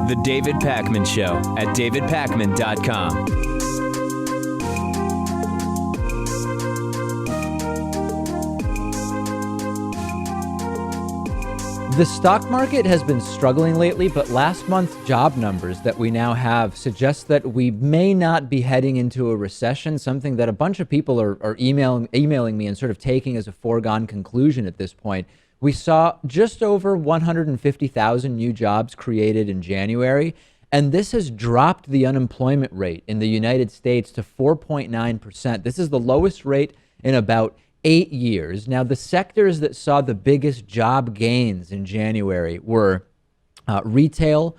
The David Pakman Show at davidpakman.com. The stock market has been struggling lately, but last month's job numbers that we now have suggest that we may not be heading into a recession, something that a bunch of people are emailing me and sort of taking as a foregone conclusion at this point. We saw just over 150,000 new jobs created in January, and this has dropped the unemployment rate in the United States to 4.9%. This is the lowest rate in about 8 years. Now, the sectors that saw the biggest job gains in January were retail,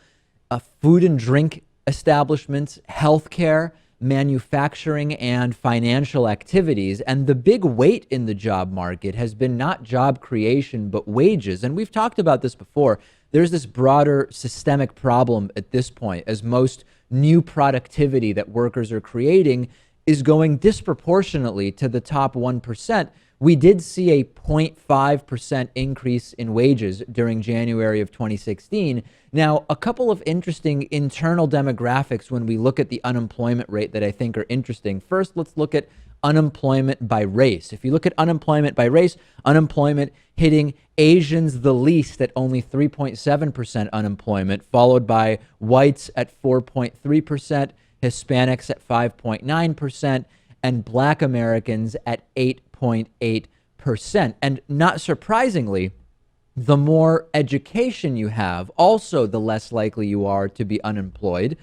food and drink establishments, healthcare, manufacturing, and financial activities. And the big weight in the job market has been not job creation, but wages. And we've talked about this before. There's this broader systemic problem at this point, as most new productivity that workers are creating is going disproportionately to the top 1%. We did see a 0.5% increase in wages during January of 2016. Now, a couple of interesting internal demographics when we look at the unemployment rate that I think are interesting. First, let's look at unemployment by race. If you look at unemployment by race, unemployment hitting Asians the least at only 3.7% unemployment, followed by whites at 4.3%, Hispanics at 5.9%, and Black Americans at 8.8%. And not surprisingly, the more education you have, also the less likely you are to be unemployed.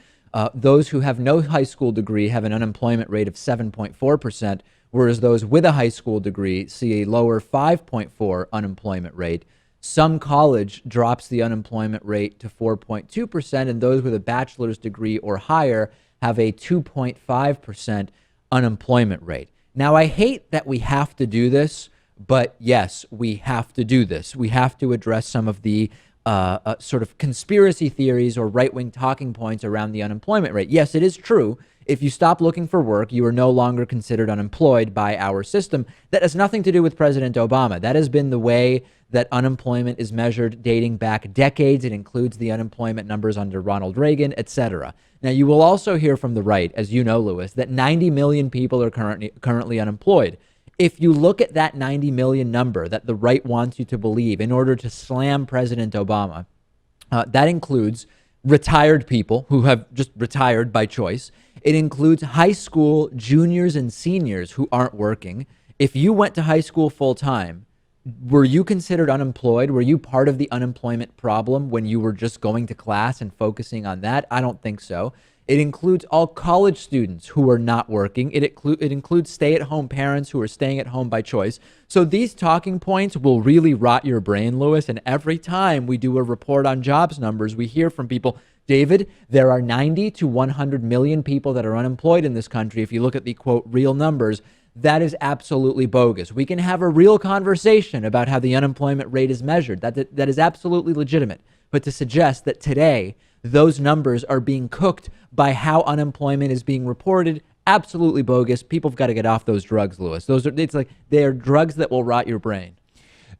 Those who have no high school degree have an unemployment rate of 7.4%, whereas those with a high school degree see a lower 5.4 unemployment rate. Some college drops the unemployment rate to 4.2%, and those with a bachelor's degree or higher have a 2.5% unemployment rate. Now, I hate that we have to do this, but yes, we have to do this. We have to address some of the sort of conspiracy theories or right-wing talking points around the unemployment rate. Yes, it is true. If you stop looking for work, you are no longer considered unemployed by our system. That has nothing to do with President Obama. That has been the way that unemployment is measured dating back decades. It includes the unemployment numbers under Ronald Reagan, etc. Now, you will also hear from the right, as you know, Lewis, that 90 million people are currently unemployed. If you look at that 90 million number that the right wants you to believe in order to slam President Obama, that includes retired people who have just retired by choice. It includes high school juniors and seniors who aren't working. If you went to high school full time, were you considered unemployed? Were you part of the unemployment problem when you were just going to class and focusing on that? I don't think so. It includes all college students who are not working. It includes stay-at-home parents who are staying at home by choice. So these talking points will really rot your brain, Lewis. And every time we do a report on jobs numbers, we hear from people, David, there are 90 to 100 million people that are unemployed in this country. If you look at the, quote, real numbers, that is absolutely bogus. We can have a real conversation about how the unemployment rate is measured. That is absolutely legitimate. But to suggest that today those numbers are being cooked by how unemployment is being reported, absolutely bogus. People have got to get off those drugs, Lewis. They're drugs that will rot your brain.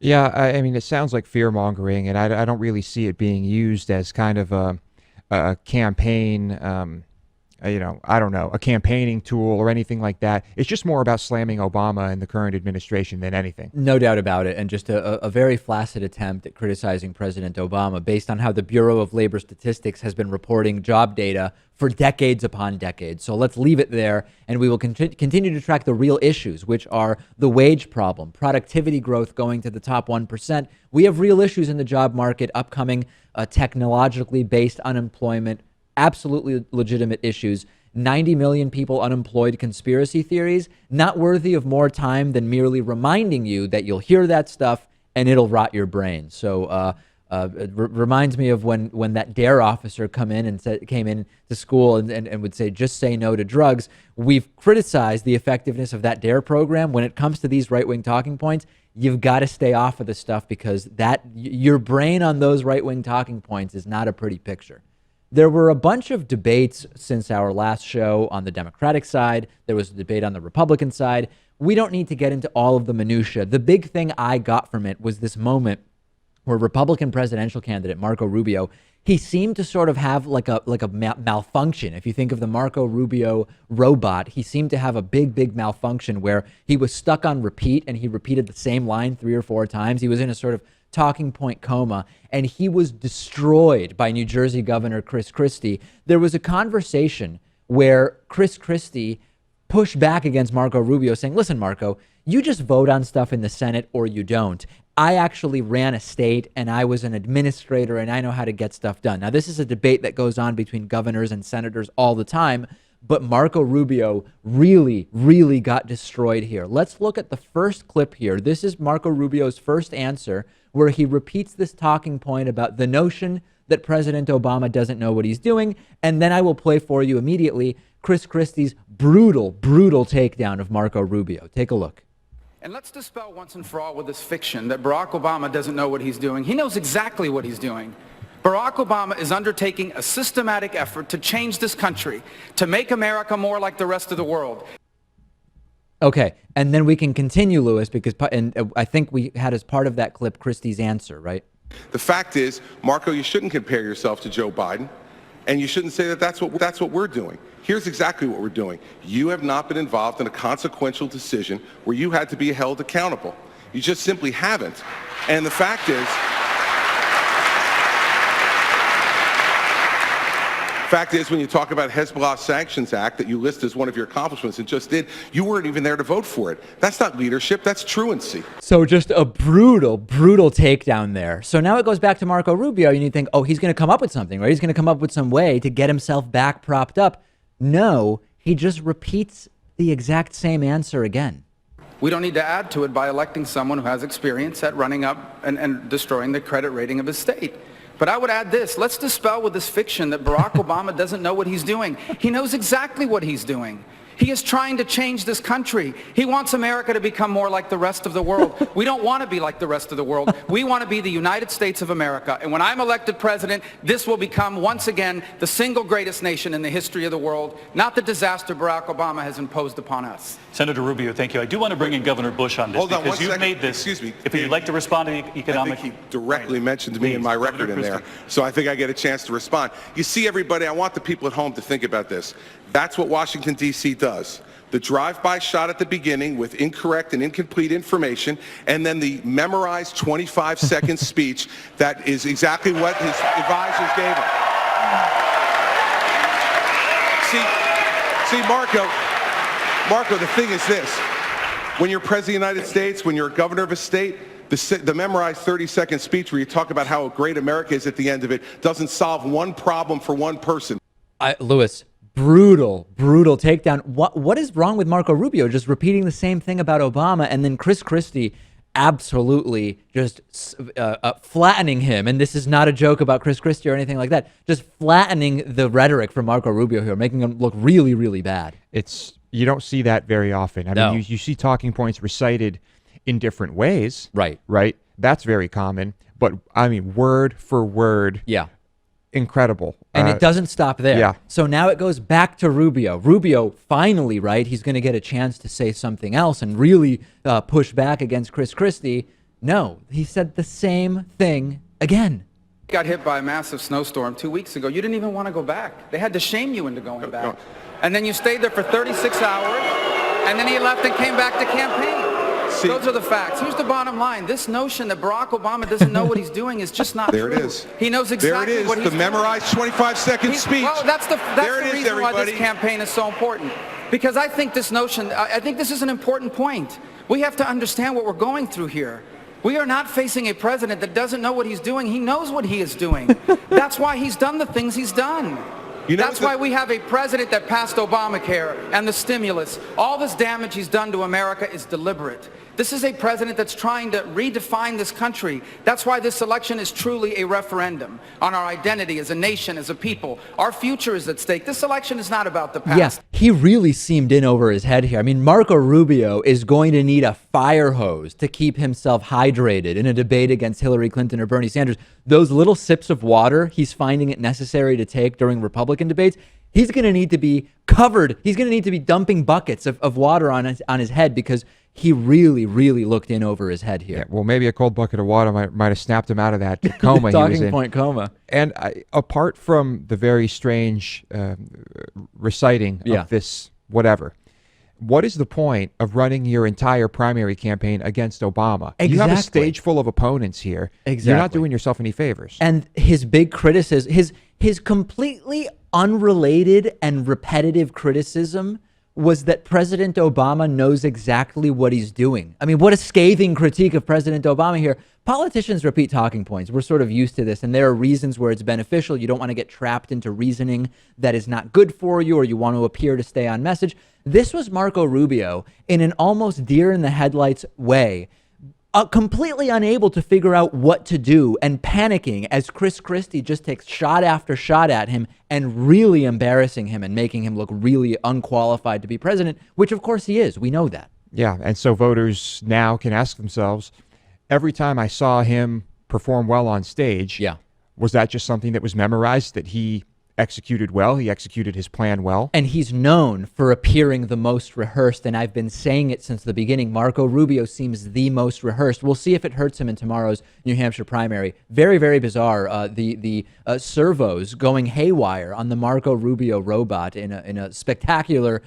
Yeah, I mean, it sounds like fear mongering, and I don't really see it being used as kind of a campaign, I don't know, a campaigning tool or anything like that. It's just more about slamming Obama and the current administration than anything. No doubt about it. And just a very flaccid attempt at criticizing President Obama based on how the Bureau of Labor Statistics has been reporting job data for decades upon decades. So let's leave it there, and we will continue to track the real issues, which are the wage problem, productivity growth going to the top 1%. We have real issues in the job market, upcoming technologically based unemployment, absolutely legitimate issues. 90 million people unemployed, conspiracy theories, not worthy of more time than merely reminding you that you'll hear that stuff and it'll rot your brain. So it reminds me of when that DARE officer came in to school and would say, just say no to drugs. We've criticized the effectiveness of that DARE program. When it comes to these right-wing talking points, you've got to stay off of this stuff, because your brain on those right-wing talking points is not a pretty picture. There were a bunch of debates since our last show on the Democratic side. There was a debate on the Republican side. we don't need to get into all of the minutia. The big thing I got from it was this moment where Republican presidential candidate Marco Rubio, he seemed to sort of have like a malfunction. If you think of the Marco Rubio robot, he seemed to have a big malfunction where he was stuck on repeat and he repeated the same line 3 or 4 times. He was in a sort of talking point coma, and he was destroyed by New Jersey Governor Chris Christie. There was a conversation where Chris Christie pushed back against Marco Rubio saying, listen, Marco, you just vote on stuff in the Senate or you don't. I actually ran a state and I was an administrator and I know how to get stuff done. Now, this is a debate that goes on between governors and senators all the time, but Marco Rubio really got destroyed here. Let's look at the first clip here. This is Marco Rubio's first answer where he repeats this talking point about the notion that President Obama doesn't know what he's doing. And then I will play for you immediately Chris Christie's brutal takedown of Marco Rubio. Take a look. And let's dispel once and for all with this fiction that Barack Obama doesn't know what he's doing. He knows exactly what he's doing. Barack Obama is undertaking a systematic effort to change this country, to make America more like the rest of the world. Okay, and then we can continue, Lewis, because I think we had as part of that clip Christie's answer, right? The fact is, Marco, you shouldn't compare yourself to Joe Biden, and you shouldn't say that that's what we're doing. Here's exactly what we're doing. You have not been involved in a consequential decision where you had to be held accountable. You just simply haven't. And the fact is, when you talk about Hezbollah Sanctions Act that you list as one of your accomplishments and just did, you weren't even there to vote for it. That's not leadership, that's truancy. So just a brutal takedown there. So now it goes back to Marco Rubio, and you think, oh, he's going to come up with something, right? He's going to come up with some way to get himself back propped up. No, he just repeats the exact same answer again. We don't need to add to it by electing someone who has experience at running up and destroying the credit rating of his state. But I would add this, let's dispel with this fiction that Barack Obama doesn't know what he's doing. He knows exactly what he's doing. He is trying to change this country. He wants America to become more like the rest of the world. We don't want to be like the rest of the world. We want to be the United States of America. And when I'm elected president, this will become once again the single greatest nation in the history of the world, not the disaster Barack Obama has imposed upon us. Senator Rubio, thank you. I do want to bring in Governor Bush on this. Hold on, because you've made this. Excuse me. If you'd like to respond to economic. I think he directly mentioned me and my record in there, so I think I get a chance to respond. You see, everybody, I want the people at home to think about this. That's what Washington, D.C. does. The drive-by shot at the beginning with incorrect and incomplete information, and then the memorized 25-second speech that is exactly what his advisors gave him. See, Marco, the thing is this. When you're president of the United States, when you're a governor of a state, the memorized 30-second speech where you talk about how great America is at the end of it doesn't solve one problem for one person. Lewis, brutal takedown. What is wrong with Marco Rubio just repeating the same thing about Obama, and then Chris Christie absolutely just flattening him? And this is not a joke about Chris Christie or anything like that. Just flattening the rhetoric from Marco Rubio here, making him look really bad. You don't see that very often. I No. mean, you see talking points recited in different ways. Right. That's very common. But I mean, word for word. Yeah. Incredible. And it doesn't stop there. Yeah. So now it goes back to Rubio. Rubio finally, right, he's going to get a chance to say something else and really push back against Chris Christie. No, he said the same thing again. Got hit by a massive snowstorm 2 weeks ago. You didn't even want to go back. They had to shame you into going back. And then you stayed there for 36 hours, and then he left and came back to campaign. Those are the facts. Here's the bottom line. This notion that Barack Obama doesn't know what he's doing is just not true. There it is. He knows exactly what he's doing. The memorized 25-second speech. Well, that's the reason why this campaign is so important. Because I think this notion, I think this is an important point. We have to understand what we're going through here. We are not facing a president that doesn't know what he's doing. He knows what he is doing. That's why he's done the things he's done. That's why we have a president that passed Obamacare and the stimulus. All this damage he's done to America is deliberate. This is a president that's trying to redefine this country. That's why this election is truly a referendum on our identity as a nation, as a people. Our future is at stake. This election is not about the past. Yes, he really seemed in over his head here. I mean, Marco Rubio is going to need a fire hose to keep himself hydrated in a debate against Hillary Clinton or Bernie Sanders. Those little sips of water he's finding it necessary to take during Republican debates, He's going to need to be covered. He's going to need to be dumping buckets of water on his head because he really, really looked in over his head here. Yeah, well, maybe a cold bucket of water might have snapped him out of that coma he was in. Talking point coma. And apart from the very strange reciting of this whatever, what is the point of running your entire primary campaign against Obama? Exactly. You have a stage full of opponents here. Exactly. You're not doing yourself any favors. And his big criticism, his completely unrelated and repetitive criticism was that President Obama knows exactly what he's doing. I mean, what a scathing critique of President Obama here. Politicians repeat talking points. We're sort of used to this, and there are reasons where it's beneficial. You don't want to get trapped into reasoning that is not good for you, or you want to appear to stay on message. This was Marco Rubio in an almost deer in the headlights way, completely unable to figure out what to do and panicking as Christie just takes shot after shot at him and really embarrassing him and making him look really unqualified to be president, which of course he is. We know that. Yeah, and so voters now can ask themselves, every time I saw him perform well on stage, was that just something that was memorized, that he executed well? He executed his plan well. And he's known for appearing the most rehearsed, and I've been saying it since the beginning. Marco Rubio seems the most rehearsed. We'll see if it hurts him in tomorrow's New Hampshire primary. Very, very bizarre. The servos going haywire on the Marco Rubio robot in a spectacular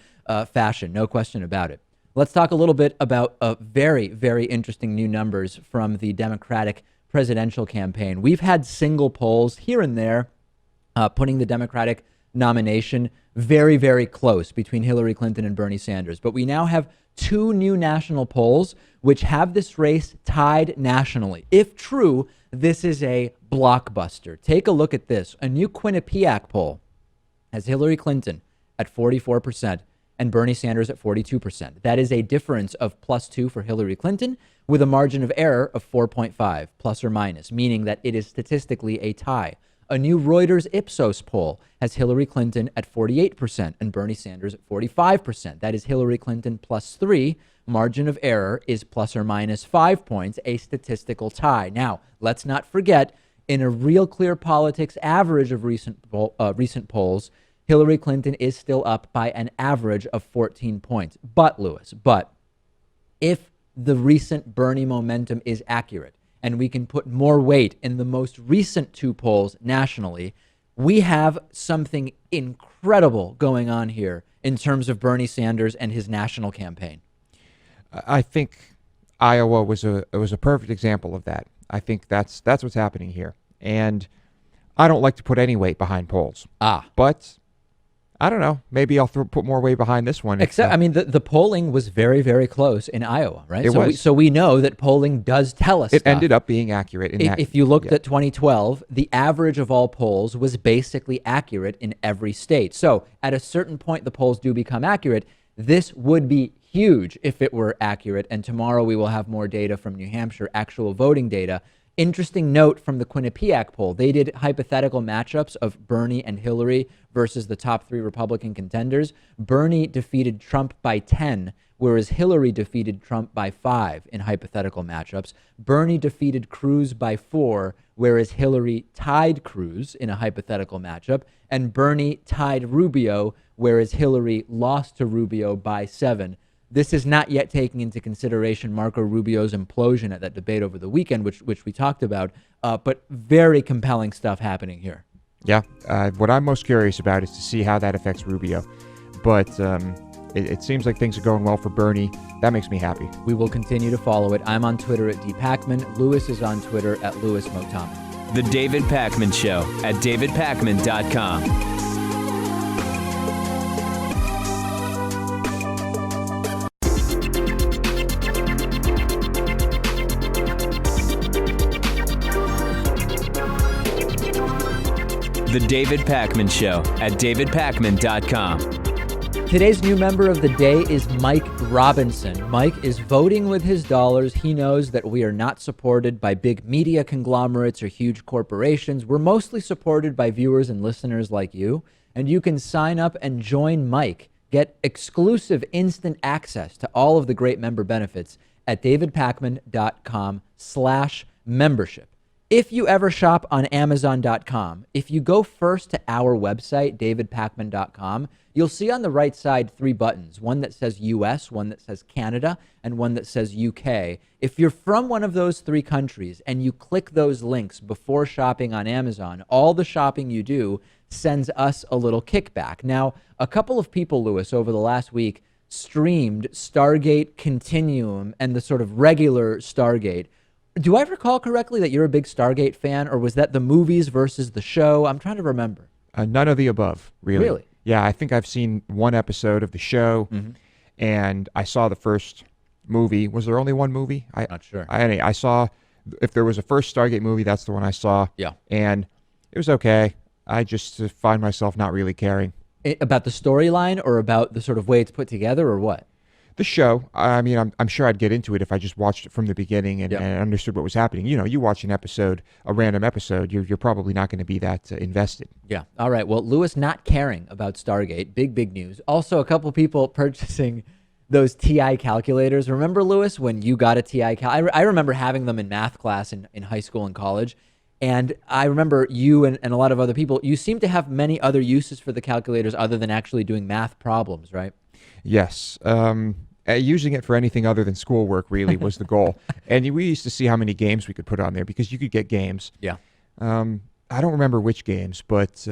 fashion, no question about it. Let's talk a little bit about very, very interesting new numbers from the Democratic presidential campaign. We've had single polls here and there putting the Democratic nomination very, very close between Hillary Clinton and Bernie Sanders. But we now have two new national polls which have this race tied nationally. If true, this is a blockbuster. Take a look at this. A new Quinnipiac poll has Hillary Clinton at 44% and Bernie Sanders at 42%. That is a difference of +2 for Hillary Clinton with a margin of error of 4.5, plus or minus, meaning that it is statistically a tie. A new Reuters Ipsos poll has Hillary Clinton at 48% and Bernie Sanders at 45%. That is Hillary Clinton +3. Margin of error is plus or minus 5 points, a statistical tie. Now, let's not forget, in a Real Clear Politics average of recent polls, Hillary Clinton is still up by an average of 14 points. But, Lewis, if the recent Bernie momentum is accurate, and we can put more weight in the most recent two polls nationally, we have something incredible going on here in terms of Bernie Sanders and his national campaign. I think Iowa was a perfect example of that. I think that's what's happening here. And I don't like to put any weight behind polls. But I don't know. Maybe I'll put more weight behind this one. Except, I mean, the polling was very, very close in Iowa, right? It was. So we know that polling does tell us it stuff. ended up being accurate. If you looked at 2012, the average of all polls was basically accurate in every state. So at a certain point, the polls do become accurate. This would be huge if it were accurate. And tomorrow we will have more data from New Hampshire, actual voting data. Interesting note from the Quinnipiac poll. They did hypothetical matchups of Bernie and Hillary versus the top three Republican contenders. Bernie defeated Trump by 10, whereas Hillary defeated Trump by 5 in hypothetical matchups. Bernie defeated Cruz by 4, whereas Hillary tied Cruz in a hypothetical matchup. And Bernie tied Rubio, whereas Hillary lost to Rubio by 7. This is not yet taking into consideration Marco Rubio's implosion at that debate over the weekend, which we talked about, but very compelling stuff happening here. Yeah. What I'm most curious about is to see how that affects Rubio. But it seems like things are going well for Bernie. That makes me happy. We will continue to follow it. I'm on Twitter at dpacman. Lewis is on Twitter at lewismotami. The David Pakman Show at davidpakman.com. The David Pakman Show at davidpakman.com. Today's new member of the day is Mike Robinson. Mike is voting with his dollars. He knows that we are not supported by big media conglomerates or huge corporations. We're mostly supported by viewers and listeners like you. And you can sign up and join Mike. Get exclusive instant access to all of the great member benefits at davidpakman.com/membership. If you ever shop on Amazon.com, if you go first to our website, davidpakman.com, you'll see on the right side 3 buttons, one that says US, one that says Canada, and one that says UK. If you're from one of those 3 countries and you click those links before shopping on Amazon, all the shopping you do sends us a little kickback. Now, a couple of people, Lewis, over the last week streamed Stargate Continuum and the sort of regular Stargate. Do I recall correctly that you're a big Stargate fan, or was that the movies versus the show? I'm trying to remember. None of the above, really. Really? Yeah, I think I've seen one episode of the show, and I saw the first movie. Was there only one movie? Not sure. I saw, if there was a first Stargate movie, that's the one I saw. Yeah. And it was okay. I just find myself not really caring. About the storyline or about the sort of way it's put together or what? The show, I mean, I'm sure I'd get into it if I just watched it from the beginning and understood what was happening. You know, you watch an episode, a random episode, you're probably not going to be that invested. Yeah. All right. Well, Lewis not caring about Stargate. Big news. Also, a couple people purchasing those TI calculators. Remember, Lewis, when you got a TI I remember having them in math class in high school and college. And I remember you and a lot of other people, you seem to have many other uses for the calculators other than actually doing math problems, right? Yes. Using it for anything other than schoolwork really was the goal. And we used to see how many games we could put on there because you could get games. Yeah. I don't remember which games, but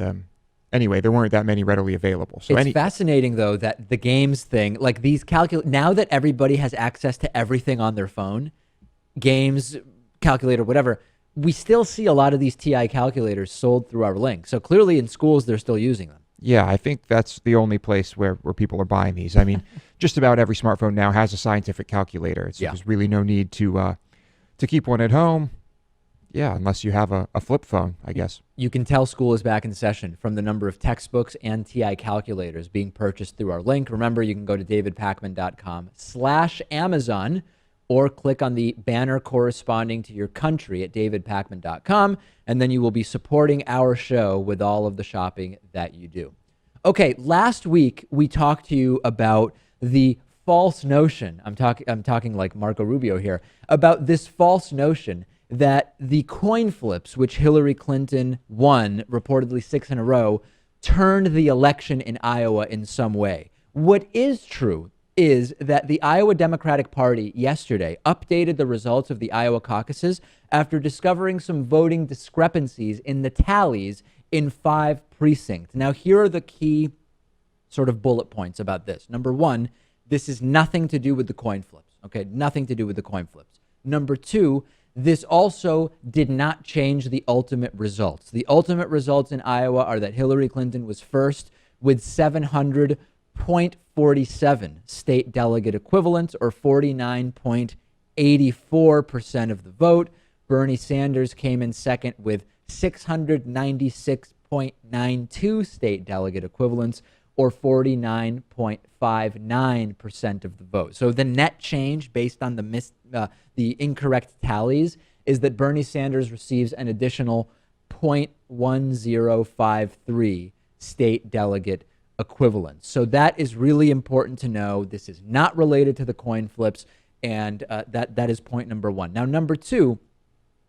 anyway, there weren't that many readily available. So it's fascinating, though, that the games thing, like these now that everybody has access to everything on their phone, games, calculator, whatever, we still see a lot of these TI calculators sold through our link. So clearly in schools, they're still using them. Yeah, I think that's the only place where people are buying these. I mean, just about every smartphone now has a scientific calculator. There's really no need to keep one at home. Yeah, unless you have a flip phone, I guess. You can tell school is back in session from the number of textbooks and TI calculators being purchased through our link. Remember, you can go to davidpakman.com/Amazon or click on the banner corresponding to your country at davidpakman.com, and then you will be supporting our show with all of the shopping that you do. Okay, last week we talked to you about the false notion, I'm talking like Marco Rubio here, about this false notion that the coin flips, which Hillary Clinton won, reportedly 6 in a row, turned the election in Iowa in some way. What is true is that the Iowa Democratic Party yesterday updated the results of the Iowa caucuses after discovering some voting discrepancies in the tallies in 5 precincts. Now, here are the key sort of bullet points about this. Number 1, this is nothing to do with the coin flips. Okay, nothing to do with the coin flips. Number 2, this also did not change the ultimate results. The ultimate results in Iowa are that Hillary Clinton was first with 700.47 state delegate equivalents, or 49.84% of the vote. Bernie Sanders came in second with 696.92 state delegate equivalents, or 49.59% of the vote. So the net change based on the incorrect tallies is that Bernie Sanders receives an additional 0.1053 state delegate equivalents. So that is really important to know. This is not related to the coin flips, and that is point number 1. Now, number 2,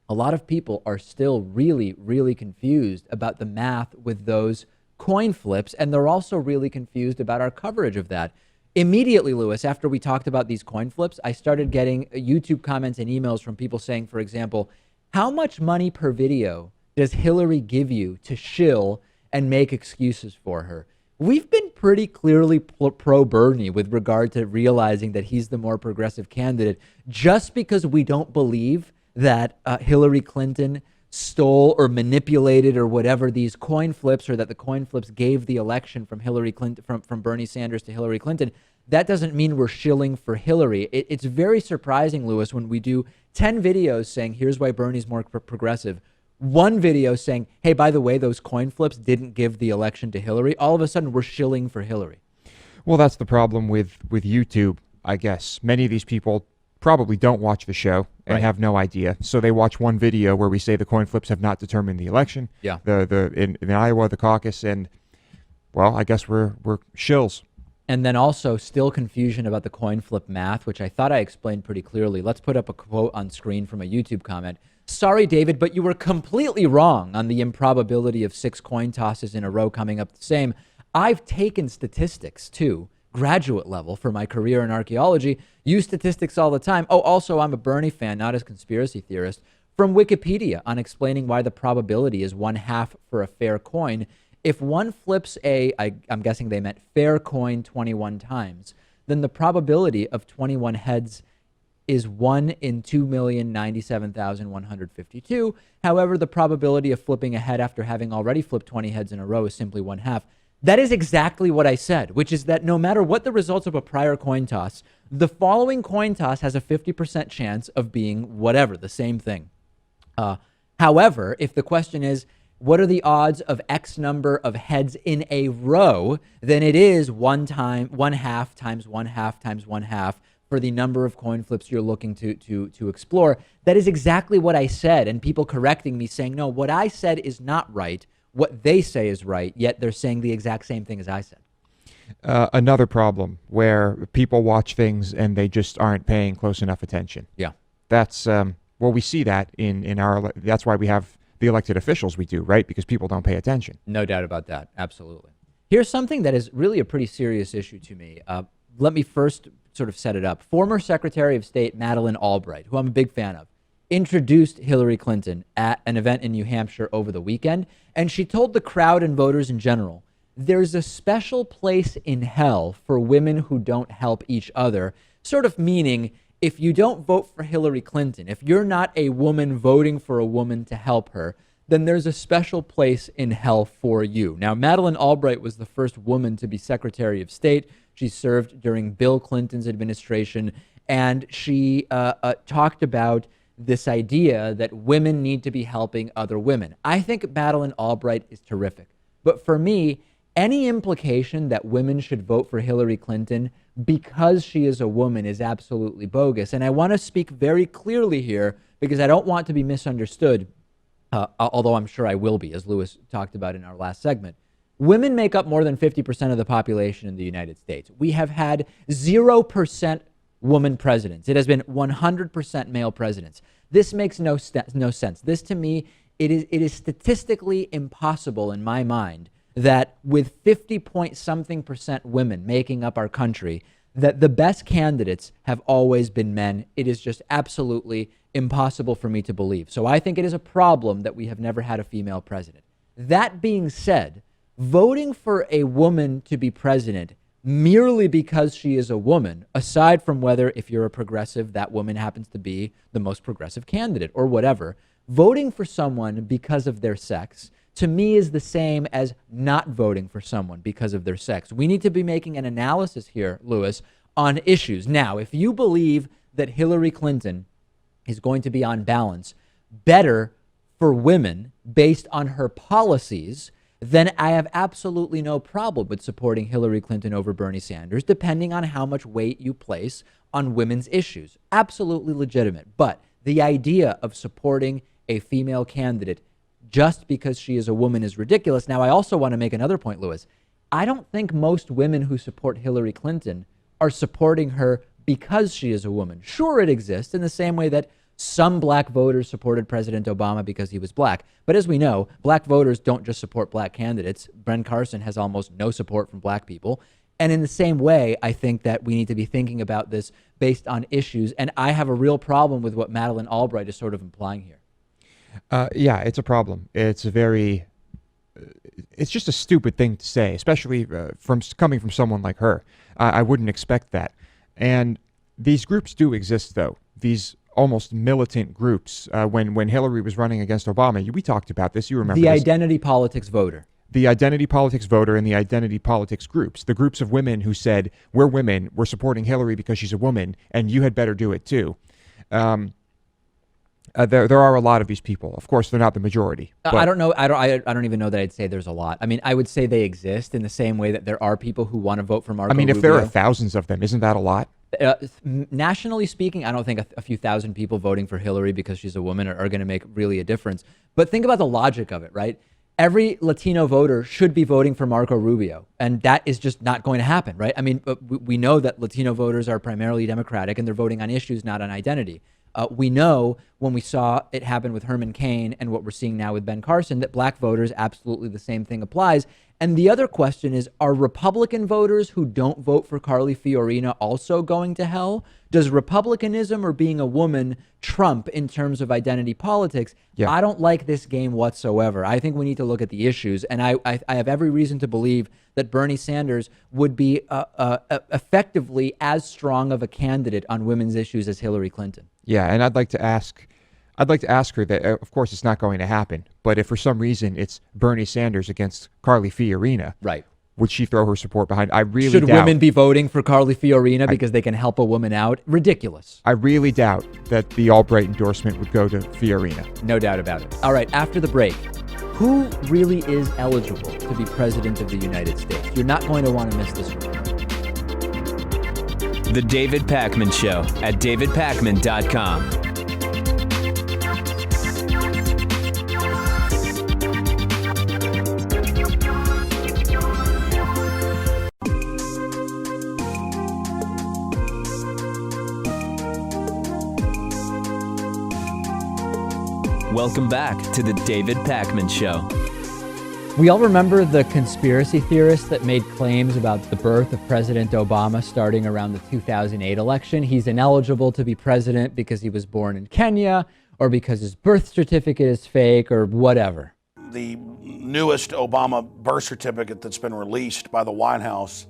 a lot of people are still really confused about the math with those coin flips, and they're also really confused about our coverage of that. Immediately, Lewis, after we talked about these coin flips, I started getting YouTube comments and emails from people saying, for example, how much money per video does Hillary give you to shill and make excuses for her? We've been pretty clearly pro-Bernie with regard to realizing that he's the more progressive candidate. Just because we don't believe that Hillary Clinton stole or manipulated or whatever these coin flips, or that the coin flips gave the election from Hillary Clinton, from Bernie Sanders to Hillary Clinton, that doesn't mean we're shilling for Hillary. It's very surprising, Lewis, when we do 10 videos saying, here's why Bernie's more progressive, one video saying, hey, by the way, those coin flips didn't give the election to Hillary, all of a sudden we're shilling for Hillary. Well, that's the problem with YouTube, I guess. Many of these people probably don't watch the show and have no idea. So they watch one video where we say the coin flips have not determined the election. Yeah. In Iowa, the caucus, and well, I guess we're shills. And then also still confusion about the coin flip math, which I thought I explained pretty clearly. Let's put up a quote on screen from a YouTube comment. Sorry, David, but you were completely wrong on the improbability of 6 coin tosses in a row coming up the same. I've taken statistics too, graduate level for my career in archaeology, use statistics all the time. Oh, also, I'm a Bernie fan, not a conspiracy theorist. From Wikipedia on explaining why the probability is 1/2 for a fair coin. If one flips I'm guessing they meant fair coin 21 times, then the probability of 21 heads is 1 in 2,097,152. However, the probability of flipping a head after having already flipped 20 heads in a row is simply 1/2. That is exactly what I said, which is that no matter what the results of a prior coin toss, the following coin toss has a 50% chance of being whatever, the same thing. However, if the question is, what are the odds of X number of heads in a row, then it is 1/2 times 1/2 times 1/2 for the number of coin flips you're looking to explore. That is exactly what I said, and people correcting me saying, no, what I said is not right. What they say is right, yet they're saying the exact same thing as I said. Another problem where people watch things and they just aren't paying close enough attention. Yeah. That's, we see that in our, that's why we have the elected officials we do, right? Because people don't pay attention. No doubt about that. Absolutely. Here's something that is really a pretty serious issue to me. Let me first sort of set it up. Former Secretary of State Madeleine Albright, who I'm a big fan of, introduced Hillary Clinton at an event in New Hampshire over the weekend, and she told the crowd and voters in general, there's a special place in hell for women who don't help each other, sort of meaning if you don't vote for Hillary Clinton, if you're not a woman voting for a woman to help her, then there's a special place in hell for you. Now, Madeleine Albright was the first woman to be Secretary of State. She served during Bill Clinton's administration, and she talked about this idea that women need to be helping other women. I think Madeleine Albright is terrific. But for me, any implication that women should vote for Hillary Clinton because she is a woman is absolutely bogus. And I want to speak very clearly here because I don't want to be misunderstood, although I'm sure I will be, as Lewis talked about in our last segment. Women make up more than 50% of the population in the United States. We have had 0% woman presidents. It has been 100% male presidents. This makes no sense. This, to me, it is statistically impossible in my mind that with 50-point-something% women making up our country, that the best candidates have always been men. It is just absolutely impossible for me to believe. So I think it is a problem that we have never had a female president. That being said, voting for a woman to be president merely because she is a woman, aside from whether if you're a progressive, that woman happens to be the most progressive candidate or whatever, voting for someone because of their sex, to me, is the same as not voting for someone because of their sex. We need to be making an analysis here, Lewis, on issues. Now, if you believe that Hillary Clinton is going to be on balance better for women based on her policies, then I have absolutely no problem with supporting Hillary Clinton over Bernie Sanders, depending on how much weight you place on women's issues. Absolutely legitimate. But the idea of supporting a female candidate just because she is a woman is ridiculous. Now, I also want to make another point, Lewis. I don't think most women who support Hillary Clinton are supporting her because she is a woman. Sure, it exists in the same way that some black voters supported President Obama because he was black. But as we know, black voters don't just support black candidates. Ben Carson has almost no support from black people. And in the same way, I think that we need to be thinking about this based on issues. And I have a real problem with what Madeleine Albright is sort of implying here. Yeah, it's a problem. It's just a stupid thing to say, especially coming from someone like her. I wouldn't expect that. And these groups do exist, though. These almost militant groups. When Hillary was running against Obama, we talked about this. You remember the this. identity politics voter. The identity politics voter and the identity politics groups. The groups of women who said, we're women, we're supporting Hillary because she's a woman, and you had better do it too. There are a lot of these people. Of course, they're not the majority. I don't know. I don't even know that I'd say there's a lot. I mean, I would say they exist in the same way that there are people who want to vote for Marco Rubio. If there are thousands of them, isn't that a lot? Nationally speaking, I don't think a few thousand people voting for Hillary because she's a woman are going to make really a difference. But think about the logic of it, right? every Latino voter should be voting for Marco Rubio. And that is just not going to happen, right? I mean, we know that Latino voters are primarily Democratic and they're voting on issues, not on identity. We know when we saw it happen with Herman Cain and what we're seeing now with Ben Carson that black voters, absolutely the same thing applies. And the other question is, are Republican voters who don't vote for Carly Fiorina also going to hell? Does Republicanism or being a woman trump in terms of identity politics? Yeah. I don't like this game whatsoever. I think we need to look at the issues. And I have every reason to believe that Bernie Sanders would be effectively as strong of a candidate on women's issues as Hillary Clinton. Yeah, and I'd like to ask her that, of course, it's not going to happen, but if for some reason it's Bernie Sanders against Carly Fiorina, right, would she throw her support behind? I really Should doubt. women be voting for Carly Fiorina because they can help a woman out? Ridiculous. I really doubt that the Albright endorsement would go to Fiorina. No doubt about it. All right, after the break, who really is eligible to be president of the United States? You're not going to want to miss this one. The David Pakman Show at davidpakman.com. Welcome back to the David Pakman Show. We all remember the conspiracy theorist that made claims about the birth of President Obama starting around the 2008 election. He's ineligible to be president because he was born in Kenya or because his birth certificate is fake or whatever. The newest Obama birth certificate that's been released by the White House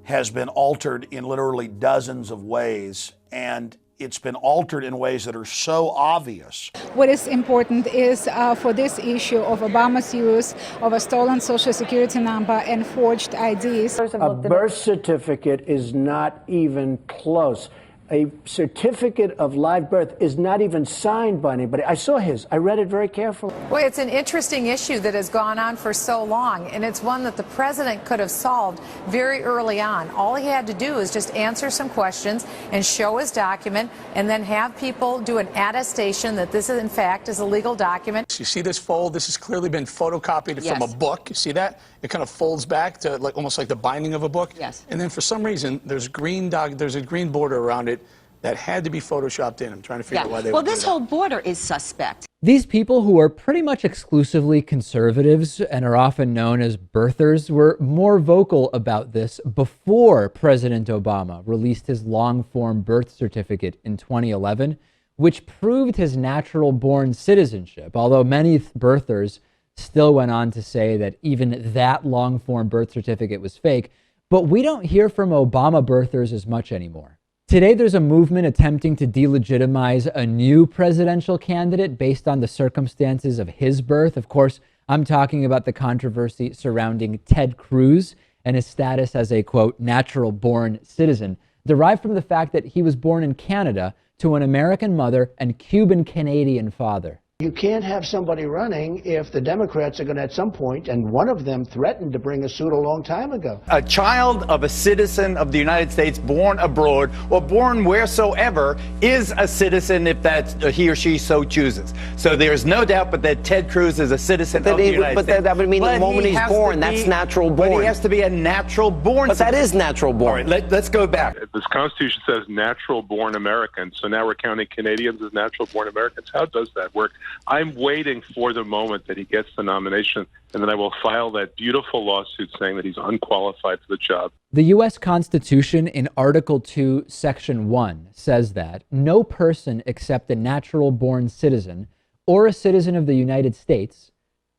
has been altered in literally dozens of ways, and it's been altered in ways that are so obvious. What is important is for this issue of Obama's use of a stolen Social Security number and forged IDs. A birth certificate is not even close. A certificate of live birth is not even signed by anybody. I saw his. I read it very carefully. Well, it's an interesting issue that has gone on for so long, and it's one that the president could have solved very early on. All he had to do is just answer some questions and show his document, and then have people do an attestation that this, in fact, is a legal document. You see this fold? This has clearly been photocopied from a book. You see that? It kind of folds back to almost like the binding of a book. Yes. And then for some reason, there's a green border around it that had to be photoshopped in. I'm trying to figure out why they would do that. Well, this whole border is suspect. These people, who are pretty much exclusively conservatives and are often known as birthers, were more vocal about this before President Obama released his long-form birth certificate in 2011, which proved his natural-born citizenship, although many birthers still went on to say that even that long-form birth certificate was fake. But we don't hear from Obama birthers as much anymore. Today, there's a movement attempting to delegitimize a new presidential candidate based on the circumstances of his birth. Of course, I'm talking about the controversy surrounding Ted Cruz and his status as a, quote, natural-born citizen, derived from the fact that he was born in Canada to an American mother and Cuban-Canadian father. You can't have somebody running if the Democrats are going to, at some point, and one of them threatened to bring a suit a long time ago. A child of a citizen of the United States born abroad or born wheresoever is a citizen if that he or she so chooses. So there's no doubt but that Ted Cruz is a citizen of the United States. But that would mean the moment he's born, that's natural born. But he has to be a natural born citizen. But that is natural born. All right, let's go back. This Constitution says natural born Americans, so now we're counting Canadians as natural born Americans. How does that work? I'm waiting for the moment that he gets the nomination, and then I will file that beautiful lawsuit saying that he's unqualified for the job. The U.S. Constitution in Article 2, Section 1 says that no person except a natural-born citizen or a citizen of the United States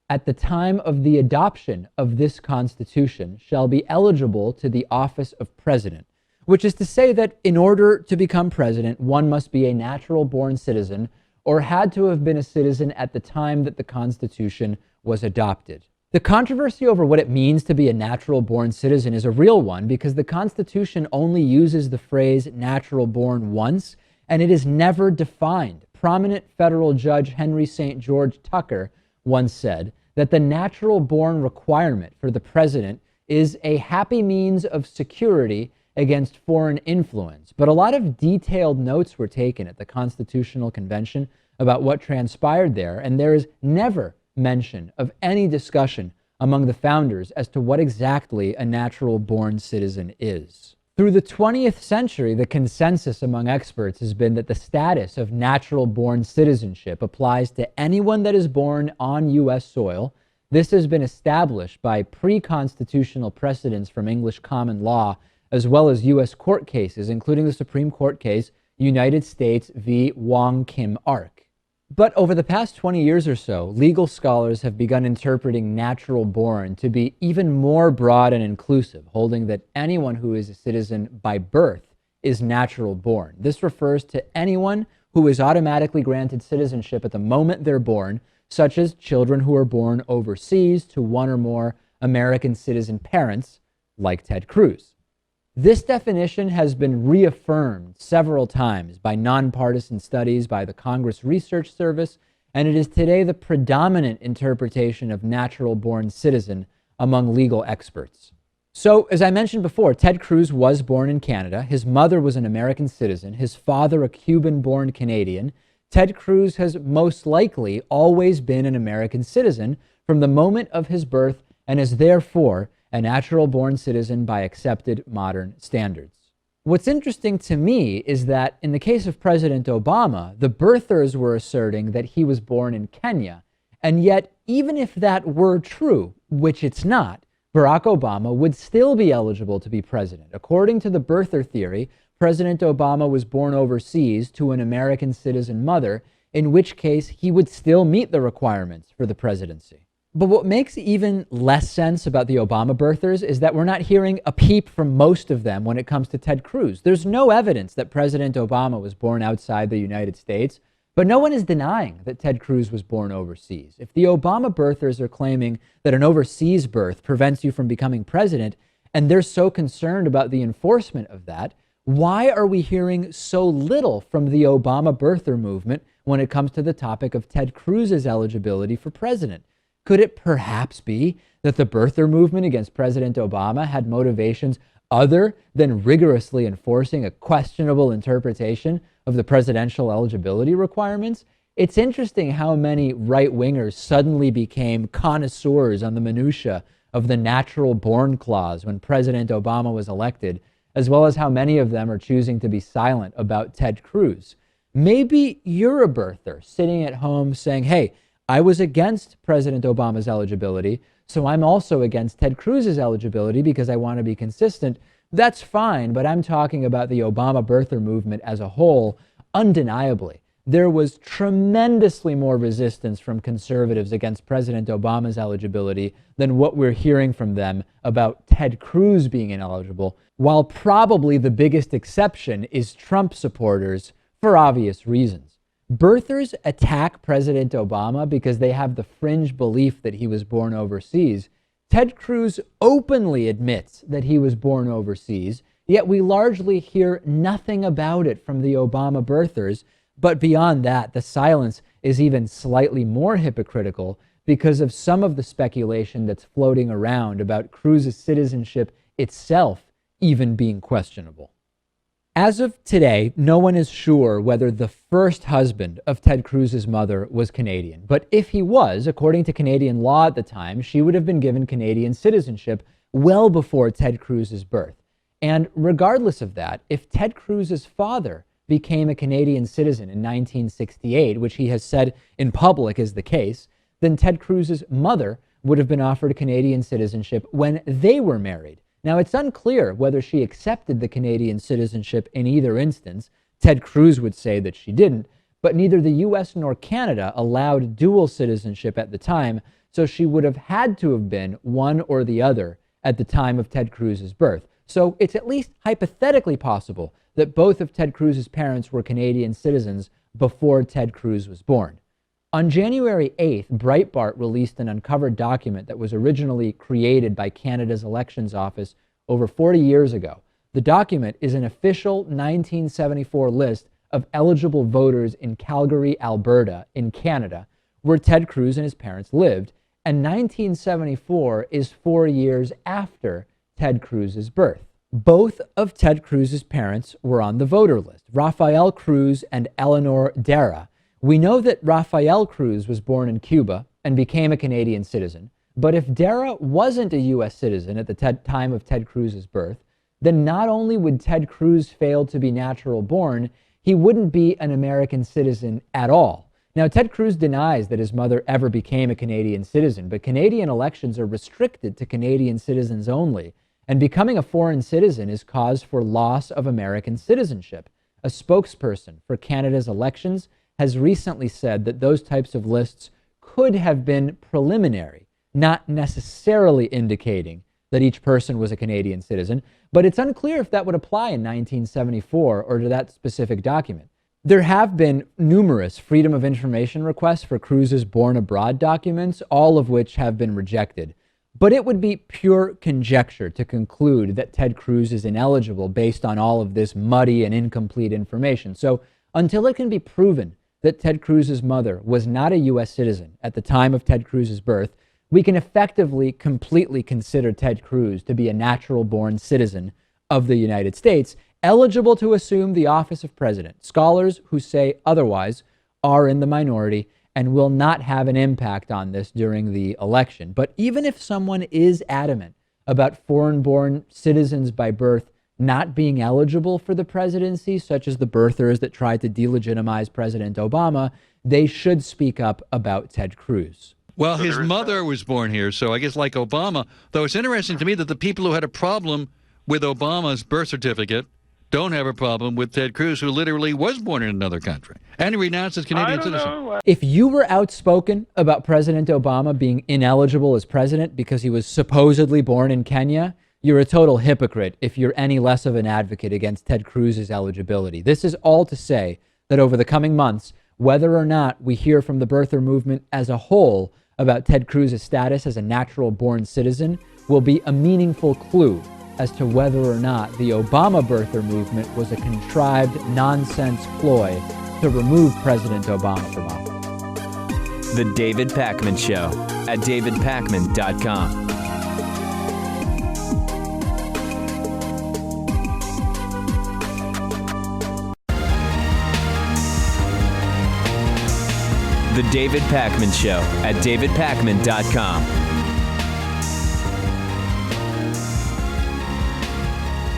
at the time of the adoption of this Constitution shall be eligible to the office of president, which is to say that in order to become president, one must be a natural-born citizen or had to have been a citizen at the time that the Constitution was adopted. The controversy over what it means to be a natural-born citizen is a real one because the Constitution only uses the phrase natural-born once, and it is never defined. Prominent federal judge Henry St. George Tucker once said that the natural-born requirement for the president is a happy means of security against foreign influence. But a lot of detailed notes were taken at the Constitutional Convention about what transpired there, and there is never mention of any discussion among the founders as to what exactly a natural-born citizen is. Through the 20th century, the consensus among experts has been that the status of natural-born citizenship applies to anyone that is born on U.S. soil. This has been established by pre-constitutional precedents from English common law, as well as U.S. court cases, including the Supreme Court case United States v. Wong Kim Ark. But over the past 20 years or so, legal scholars have begun interpreting natural born to be even more broad and inclusive, holding that anyone who is a citizen by birth is natural born. This refers to anyone who is automatically granted citizenship at the moment they're born, such as children who are born overseas to one or more American citizen parents, like Ted Cruz. This definition has been reaffirmed several times by nonpartisan studies by the Congress Research Service, and it is today the predominant interpretation of natural-born citizen among legal experts. So, as I mentioned before, Ted Cruz was born in Canada. His mother was an American citizen, his father a Cuban-born Canadian. Ted Cruz has most likely always been an American citizen from the moment of his birth and is therefore a natural-born citizen by accepted modern standards. What's interesting to me is that in the case of President Obama, the birthers were asserting that he was born in Kenya, and yet even if that were true, which it's not, Barack Obama would still be eligible to be president. According to the birther theory, President Obama was born overseas to an American citizen mother, in which case he would still meet the requirements for the presidency. But what makes even less sense about the Obama birthers is that we're not hearing a peep from most of them when it comes to Ted Cruz. There's no evidence that President Obama was born outside the United States, but no one is denying that Ted Cruz was born overseas. If the Obama birthers are claiming that an overseas birth prevents you from becoming president, and they're so concerned about the enforcement of that, why are we hearing so little from the Obama birther movement when it comes to the topic of Ted Cruz's eligibility for president? Could it perhaps be that the birther movement against President Obama had motivations other than rigorously enforcing a questionable interpretation of the presidential eligibility requirements? It's interesting how many right-wingers suddenly became connoisseurs on the minutia of the natural-born clause when President Obama was elected, as well as how many of them are choosing to be silent about Ted Cruz. Maybe you're a birther sitting at home saying, hey, I was against President Obama's eligibility, so I'm also against Ted Cruz's eligibility because I want to be consistent. That's fine, but I'm talking about the Obama birther movement as a whole. Undeniably, there was tremendously more resistance from conservatives against President Obama's eligibility than what we're hearing from them about Ted Cruz being ineligible, while probably the biggest exception is Trump supporters for obvious reasons. Birthers attack President Obama because they have the fringe belief that he was born overseas. Ted Cruz openly admits that he was born overseas, yet we largely hear nothing about it from the Obama birthers. But beyond that, the silence is even slightly more hypocritical because of some of the speculation that's floating around about Cruz's citizenship itself even being questionable. As of today, no one is sure whether the first husband of Ted Cruz's mother was Canadian. But if he was, according to Canadian law at the time, she would have been given Canadian citizenship well before Ted Cruz's birth. And regardless of that, if Ted Cruz's father became a Canadian citizen in 1968, which he has said in public is the case, then Ted Cruz's mother would have been offered Canadian citizenship when they were married. Now, it's unclear whether she accepted the Canadian citizenship in either instance. Ted Cruz would say that she didn't, but neither the U.S. nor Canada allowed dual citizenship at the time, so she would have had to have been one or the other at the time of Ted Cruz's birth. So it's at least hypothetically possible that both of Ted Cruz's parents were Canadian citizens before Ted Cruz was born. On January 8th, Breitbart released an uncovered document that was originally created by Canada's Elections Office over 40 years ago. The document is an official 1974 list of eligible voters in Calgary, Alberta, in Canada, where Ted Cruz and his parents lived, and 1974 is 4 years after Ted Cruz's birth. Both of Ted Cruz's parents were on the voter list, Rafael Cruz and Eleanor Dara. We know that Rafael Cruz was born in Cuba, and became a Canadian citizen. But if Dara wasn't a U.S. citizen at the time of Ted Cruz's birth, then not only would Ted Cruz fail to be natural born, he wouldn't be an American citizen at all. Now, Ted Cruz denies that his mother ever became a Canadian citizen, but Canadian elections are restricted to Canadian citizens only, and becoming a foreign citizen is cause for loss of American citizenship. A spokesperson for Canada's elections has recently said that those types of lists could have been preliminary, not necessarily indicating that each person was a Canadian citizen, but it's unclear if that would apply in 1974 or to that specific document. There have been numerous Freedom of Information requests for Cruz's Born Abroad documents, all of which have been rejected. But it would be pure conjecture to conclude that Ted Cruz is ineligible based on all of this muddy and incomplete information. So until it can be proven that Ted Cruz's mother was not a U.S. citizen at the time of Ted Cruz's birth, we can effectively completely consider Ted Cruz to be a natural-born citizen of the United States, eligible to assume the office of president. Scholars who say otherwise are in the minority and will not have an impact on this during the election. But even if someone is adamant about foreign-born citizens by birth not being eligible for the presidency, such as the birthers that tried to delegitimize President Obama, they should speak up about Ted Cruz. Well, his mother was born here, so I guess like Obama, though it's interesting to me that the people who had a problem with Obama's birth certificate don't have a problem with Ted Cruz, who literally was born in another country and he renounced his Canadian citizenship. If you were outspoken about President Obama being ineligible as president because he was supposedly born in Kenya, you're a total hypocrite if you're any less of an advocate against Ted Cruz's eligibility. This is all to say that over the coming months, whether or not we hear from the birther movement as a whole about Ted Cruz's status as a natural-born citizen will be a meaningful clue as to whether or not the Obama birther movement was a contrived nonsense ploy to remove President Obama from office. The David Pakman Show at davidpakman.com. The David Pakman Show at davidpakman.com.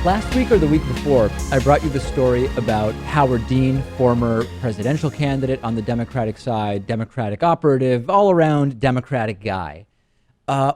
Last week or the week before, I brought you the story about Howard Dean, former presidential candidate on the Democratic side, Democratic operative, all-around Democratic guy,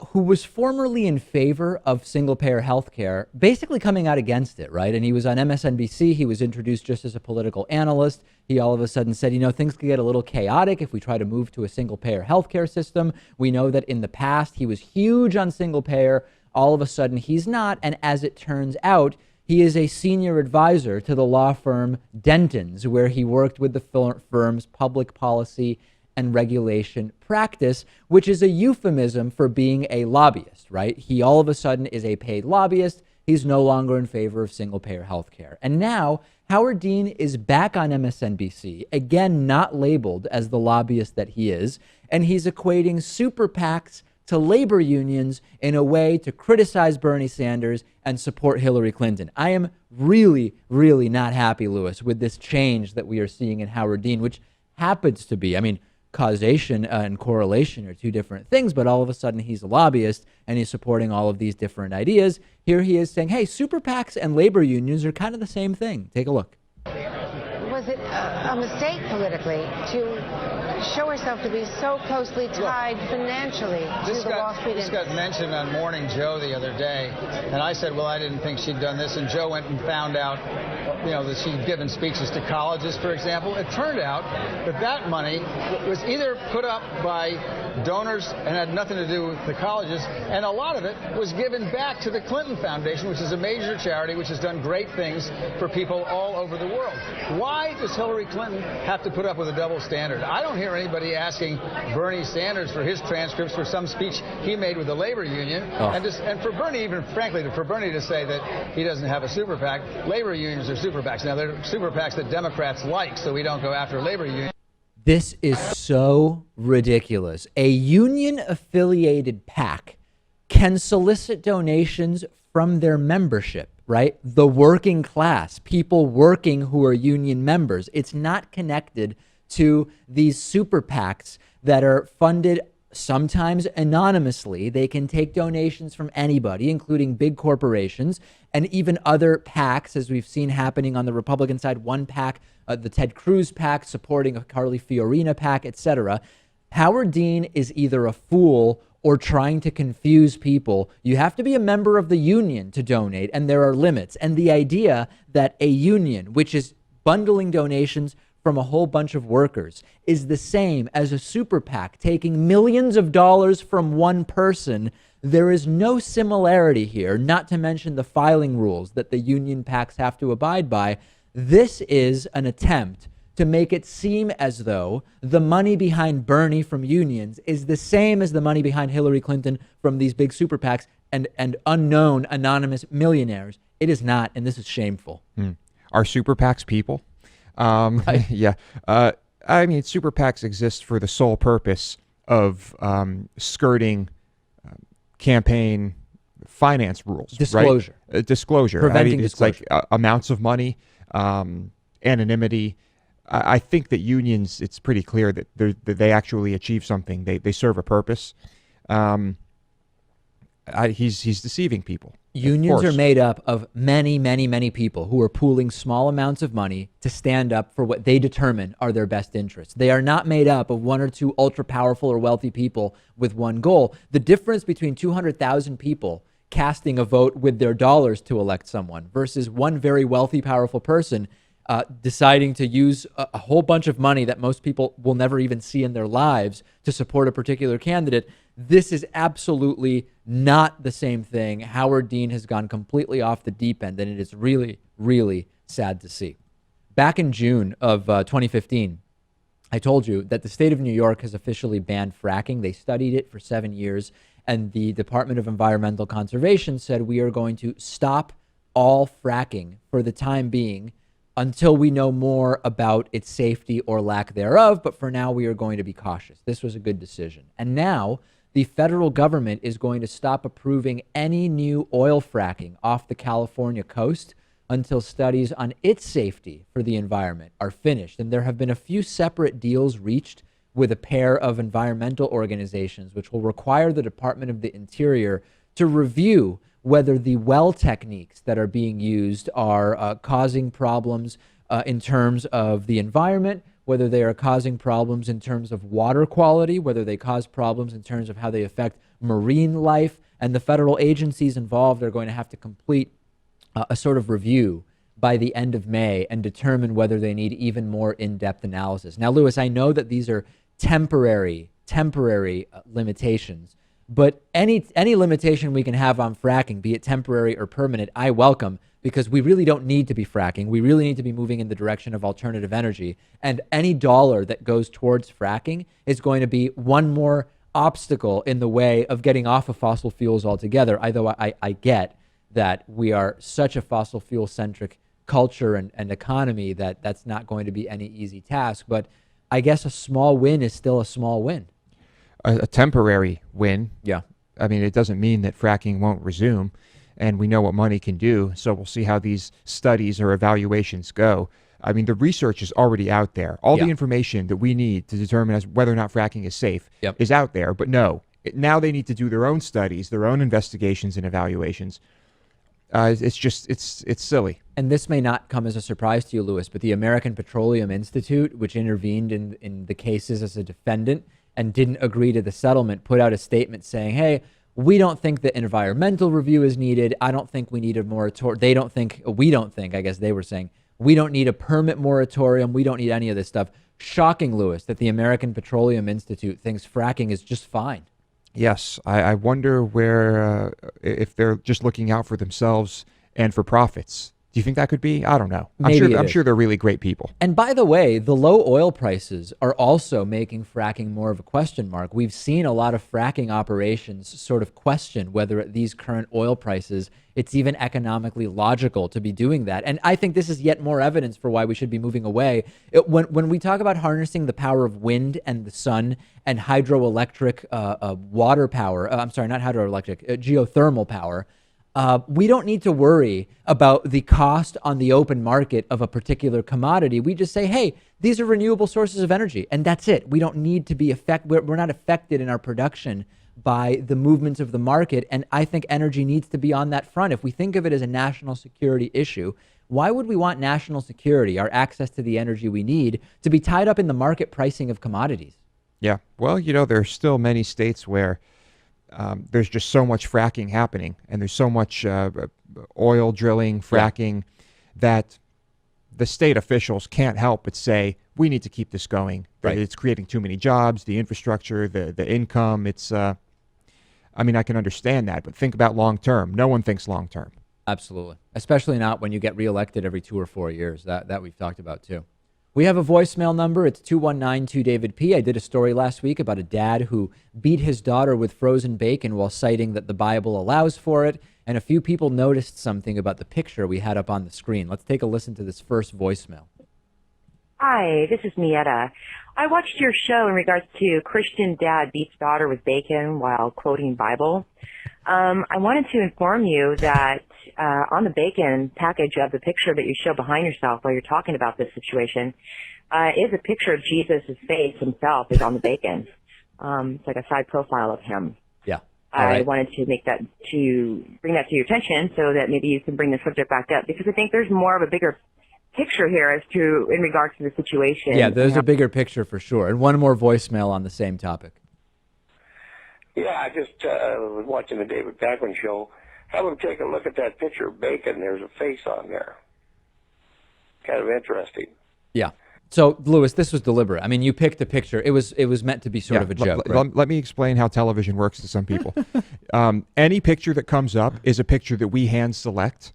who was formerly in favor of single-payer health care, basically coming out against it, right? And he was on MSNBC. He was introduced just as a political analyst. He all of a sudden said, you know, things could get a little chaotic if we try to move to a single-payer healthcare system. We know that in the past he was huge on single-payer. All of a sudden he's not. And as it turns out, he is a senior advisor to the law firm Dentons, where he worked with the firm's public policy and regulation practice, which is a euphemism for being a lobbyist, right? He all of a sudden is a paid lobbyist. He's no longer in favor of single-payer health care. And now Howard Dean is back on MSNBC, again, not labeled as the lobbyist that he is, and he's equating super PACs to labor unions in a way to criticize Bernie Sanders and support Hillary Clinton. I am really, really not happy, Lewis, with this change that we are seeing in Howard Dean, which happens to be, I mean, causation and correlation are two different things, but all of a sudden he's a lobbyist and he's supporting all of these different ideas. Here he is saying, hey, super PACs and labor unions are kind of the same thing. Take a look. Was it a mistake politically to show herself to be so closely tied financially to the Wall Street This got mentioned on Morning Joe the other day, and I said, well, I didn't think she'd done this, and Joe went and found out, you know, that she'd given speeches to colleges, for example. It turned out that that money was either put up by donors and had nothing to do with the colleges, and a lot of it was given back to the Clinton Foundation, which is a major charity which has done great things for people all over the world. Why does Hillary Clinton have to put up with a double standard? I don't hear anybody asking Bernie Sanders for his transcripts for some speech he made with the labor union. And for Bernie, even frankly, for Bernie to say that he doesn't have a super PAC, labor unions are super PACs. Now, they're super PACs that Democrats like, so we don't go after labor unions. This is so ridiculous. A union-affiliated PAC can solicit donations from their membership, right? The working class, people working who are union members. It's not connected to these super PACs that are funded sometimes anonymously. They can take donations from anybody, including big corporations and even other PACs, as we've seen happening on the Republican side. One PAC, the Ted Cruz PAC, supporting a Carly Fiorina PAC, etc. Howard Dean is either a fool or trying to confuse people. You have to be a member of the union to donate, and there are limits. And the idea that a union, which is bundling donations from a whole bunch of workers, is the same as a super PAC taking millions of dollars from one person, there is no similarity here, not to mention the filing rules that the union PACs have to abide by. This is an attempt to make it seem as though the money behind Bernie from unions is the same as the money behind Hillary Clinton from these big super PACs and unknown anonymous millionaires. It is not, and this is shameful. Are super PACs people? Right. Yeah. I mean, super PACs exist for the sole purpose of skirting campaign finance rules. Disclosure. Right? Disclosure. Preventing it's disclosure. like amounts of money, anonymity. I think that unions, it's pretty clear that they actually achieve something. They serve a purpose. He's deceiving people. Unions are made up of many, many, many people who are pooling small amounts of money to stand up for what they determine are their best interests. They are not made up of one or two ultra powerful or wealthy people with one goal. The difference between 200,000 people casting a vote with their dollars to elect someone versus one very wealthy, powerful person deciding to use a whole bunch of money that most people will never even see in their lives to support a particular candidate. This is absolutely not the same thing. Howard Dean has gone completely off the deep end, and it is really, really sad to see. Back in June of 2015, I told you that the state of New York has officially banned fracking. They studied it for 7 years, and the Department of Environmental Conservation said we are going to stop all fracking for the time being until we know more about its safety or lack thereof. But for now, we are going to be cautious. This was a good decision. And now the federal government is going to stop approving any new oil fracking off the California coast until studies on its safety for the environment are finished. And there have been a few separate deals reached with a pair of environmental organizations, which will require the Department of the Interior to review whether the well techniques that are being used are causing problems in terms of the environment, whether they are causing problems in terms of water quality, whether they cause problems in terms of how they affect marine life. And the federal agencies involved are going to have to complete a sort of review by the end of May and determine whether they need even more in-depth analysis. Now, Lewis, I know that these are temporary limitations, but any limitation we can have on fracking, be it temporary or permanent, I welcome, because we really don't need to be fracking. We really need to be moving in the direction of alternative energy. And any dollar that goes towards fracking is going to be one more obstacle in the way of getting off of fossil fuels altogether. Although I get that we are such a fossil fuel centric culture and economy that that's not going to be any easy task. But I guess a small win is still a small win. A temporary win. Yeah. I mean, it doesn't mean that fracking won't resume, and we know what money can do. So we'll see how these studies or evaluations go. I mean, the research is already out there. All the information that we need to determine as whether or not fracking is safe is out there. But no, now they need to do their own studies, their own investigations and evaluations. It's silly. And this may not come as a surprise to you, Lewis, but the American Petroleum Institute, which intervened in the cases as a defendant and didn't agree to the settlement, put out a statement saying, hey, we don't think that environmental review is needed. I don't think we need a moratorium. We don't think, I guess they were saying, we don't need a permit moratorium. We don't need any of this stuff. Shocking, Lewis, that the American Petroleum Institute thinks fracking is just fine. Yes, I wonder where, if they're just looking out for themselves and for profits. Do you think that could be? I don't know. I'm sure they're really great people. And by the way, the low oil prices are also making fracking more of a question mark. We've seen a lot of fracking operations sort of question whether at these current oil prices, it's even economically logical to be doing that. And I think this is yet more evidence for why we should be moving away. When we talk about harnessing the power of wind and the sun and hydroelectric water power, I'm sorry, not hydroelectric, geothermal power, we don't need to worry about the cost on the open market of a particular commodity. We just say, hey, these are renewable sources of energy, and that's it. We don't need to be we're not affected in our production by the movements of the market. And I think energy needs to be on that front. If we think of it as a national security issue, why would we want national security, our access to the energy we need, to be tied up in the market pricing of commodities? Yeah. Well, there are still many states where there's just so much fracking happening, and there's so much oil drilling, fracking, that the state officials can't help but say, we need to keep this going. Right. It's creating too many jobs, the infrastructure, the income. It's, I can understand that, but think about long term. No one thinks long term. Absolutely. Especially not when you get reelected every 2 or 4 years. That we've talked about too. We have a voicemail number. It's 219-2-DAVID-P. I did a story last week about a dad who beat his daughter with frozen bacon while citing that the Bible allows for it. And a few people noticed something about the picture we had up on the screen. Let's take a listen to this first voicemail. Hi, this is Mietta. I watched your show in regards to Christian dad beats daughter with bacon while quoting Bible. I wanted to inform you that on the bacon package of the picture that you show behind yourself while you're talking about this situation is a picture of Jesus' face himself is on the bacon. It's like a side profile of him. Yeah. I wanted to bring that to your attention so that maybe you can bring the subject back up, because I think there's more of a bigger picture here in regards to the situation. Yeah, there's a bigger picture for sure. And one more voicemail on the same topic. Yeah, I just was watching the David Pakman show. Have him take a look at that picture of bacon. There's a face on there. Kind of interesting. Yeah. So, Lewis, this was deliberate. I mean, you picked a picture. It was meant to be sort of a joke. Right? Let me explain how television works to some people. Any picture that comes up is a picture that we hand select.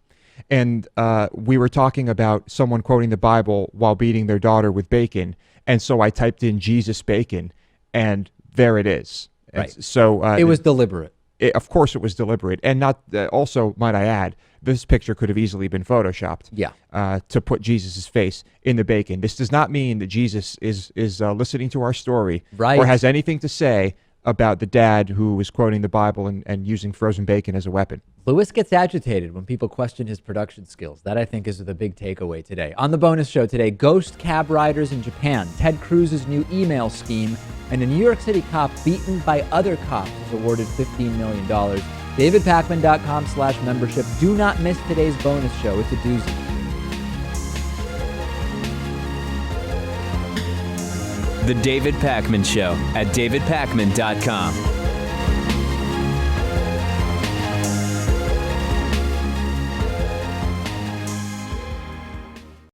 And we were talking about someone quoting the Bible while beating their daughter with bacon. And so I typed in Jesus bacon, and there it is. Right. So it was deliberate. Of course it was deliberate. And not also, might I add, this picture could have easily been photoshopped. Yeah. To put Jesus' face in the bacon. This does not mean that Jesus is listening to our story, right, or has anything to say about the dad who was quoting the Bible and using frozen bacon as a weapon. Lewis gets agitated when people question his production skills. That, I think, is the big takeaway today. On the bonus show today, ghost cab riders in Japan, Ted Cruz's new email scheme, and a New York City cop beaten by other cops is awarded $15 million. DavidPakman.com/membership. Do not miss today's bonus show. It's a doozy. The David Pakman Show at davidpakman.com.